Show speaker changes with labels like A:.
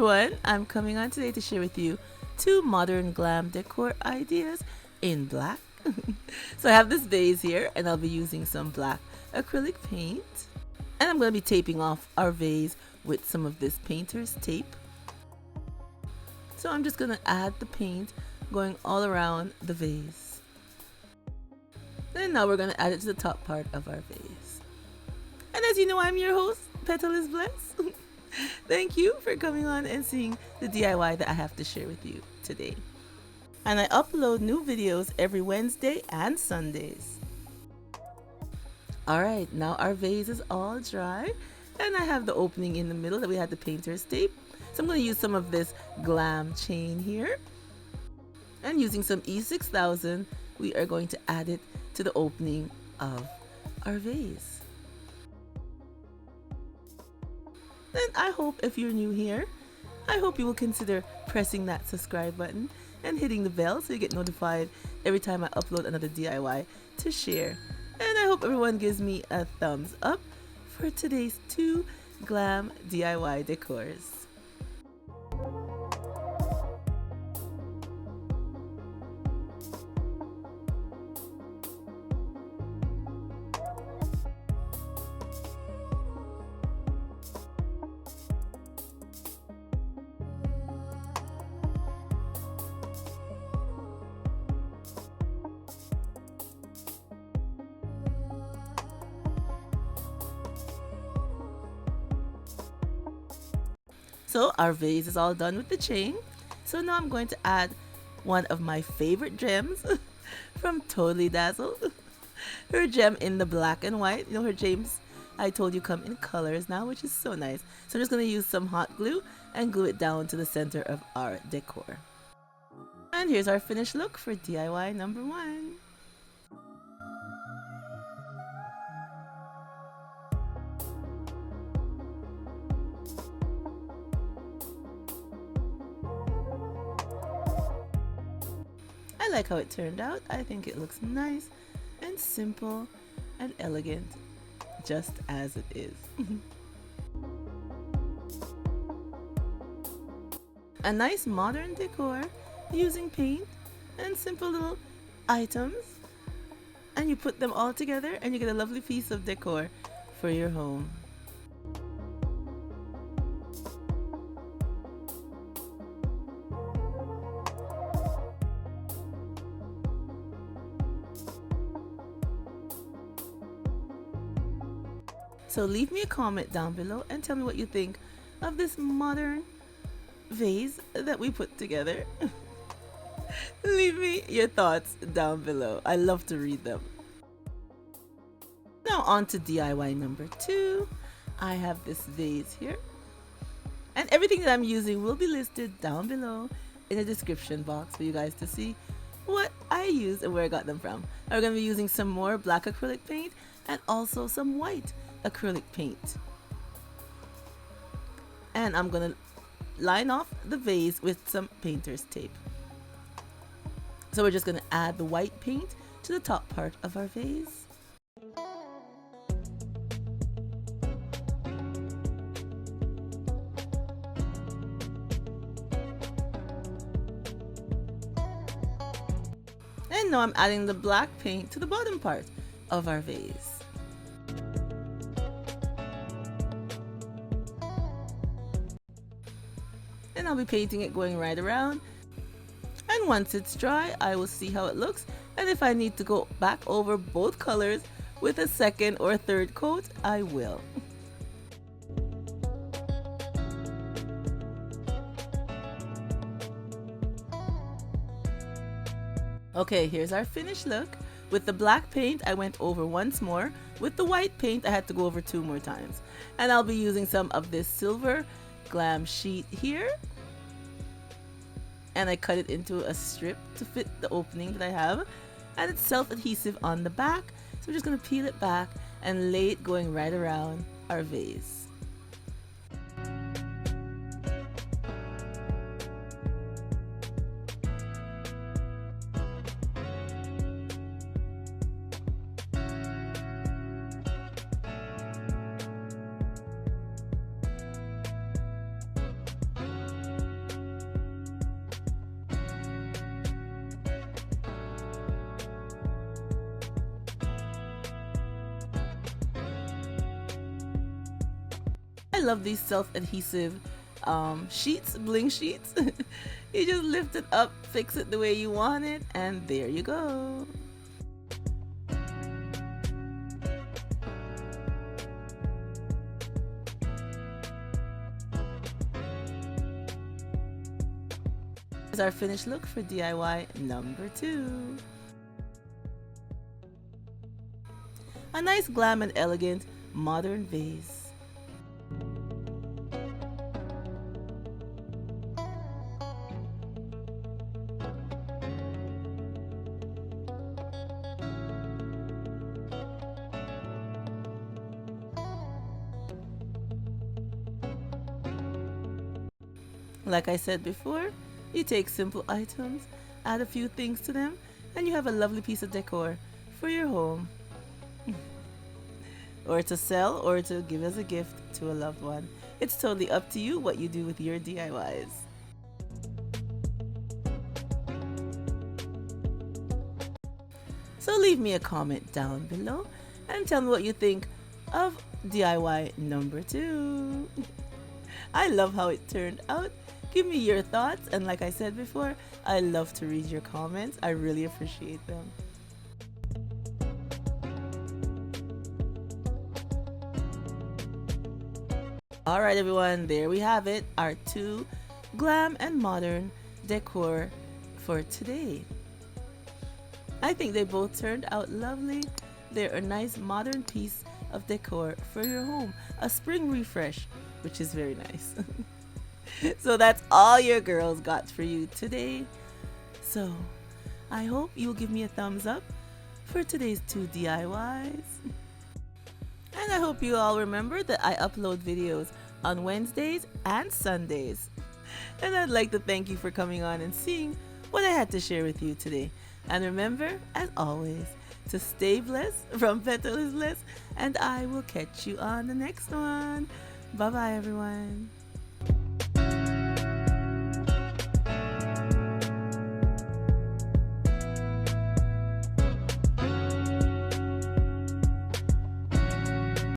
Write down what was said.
A: everyone, I'm coming on today to share with you 2 modern glam decor ideas in black. So I have this vase here and I'll be using some black acrylic paint. And I'm going to be taping off our vase with some of this painter's tape. So I'm just going to add the paint going all around the vase. And now we're going to add it to the top part of our vase. And as you know, I'm your host, Petalisbless. Thank you for coming on and seeing the DIY that I have to share with you today. And I upload new videos every Wednesday and Sundays. Alright, now our vase is all dry and I have the opening in the middle that we had the painter's tape. So I'm going to use some of this Glam chain here. And using some E6000, we are going to add it to the opening of our vase. And I hope if you're new here, I hope you will consider pressing that subscribe button and hitting the bell so you get notified every time I upload another DIY to share. And I hope everyone gives me a thumbs up for today's 2 Glam DIY decors. So our vase is all done with the chain. So now I'm going to add one of my favorite gems from Totally Dazzled. Her gem in the black and white. You know, her gems I told you come in colors now, which is so nice. So I'm just going to use some hot glue and glue it down to the center of our decor. And here's our finished look for DIY number 1. I like how it turned out. I think it looks nice and simple and elegant, just as it is. A nice modern decor using paint and simple little items, and you put them all together and you get a lovely piece of decor for your home. So leave me a comment down below and tell me what you think of this modern vase that we put together. Leave me your thoughts down below. I love to read them. Now on to DIY number 2. I have this vase here. And everything that I'm using will be listed down below in the description box for you guys to see what I use and where I got them from. I'm going to be using some more black acrylic paint and also some white acrylic paint. And I'm going to line off the vase with some painter's tape. So we're just going to add the white paint to the top part of our vase. And now I'm adding the black paint to the bottom part of our vase. And I'll be painting it going right around. And once it's dry, I will see how it looks. And if I need to go back over both colors with a second or third coat, I will. Okay, here's our finished look. With the black paint, I went over once more. With the white paint, I had to go over 2 more times. And I'll be using some of this silver Glam sheet here. And I cut it into a strip to fit the opening that I have. And it's self-adhesive on the back. So we're just going to peel it back and lay it going right around our vase. I love these self-adhesive sheets, bling sheets. You just lift it up, fix it the way you want it, and there you go. Here's our finished look for DIY number 2. A nice glam and elegant modern vase. Like I said before, you take simple items, add a few things to them, and you have a lovely piece of decor for your home. Or to sell or to give as a gift to a loved one. It's totally up to you what you do with your DIYs. So leave me a comment down below and tell me what you think of DIY number 2. I love how it turned out. Give me your thoughts, and like I said before, I love to read your comments. I really appreciate them. Alright everyone, there we have it, our 2 glam and modern decor for today. I think they both turned out lovely. They're a nice modern piece of decor for your home, a spring refresh, which is very nice. So that's all your girls got for you today. So I hope you'll give me a thumbs up for today's 2 DIYs. And I hope you all remember that I upload videos on Wednesdays and Sundays. And I'd like to thank you for coming on and seeing what I had to share with you today. And remember, as always, to stay blessed from Petalisbless, and I will catch you on the next one. Bye-bye, everyone.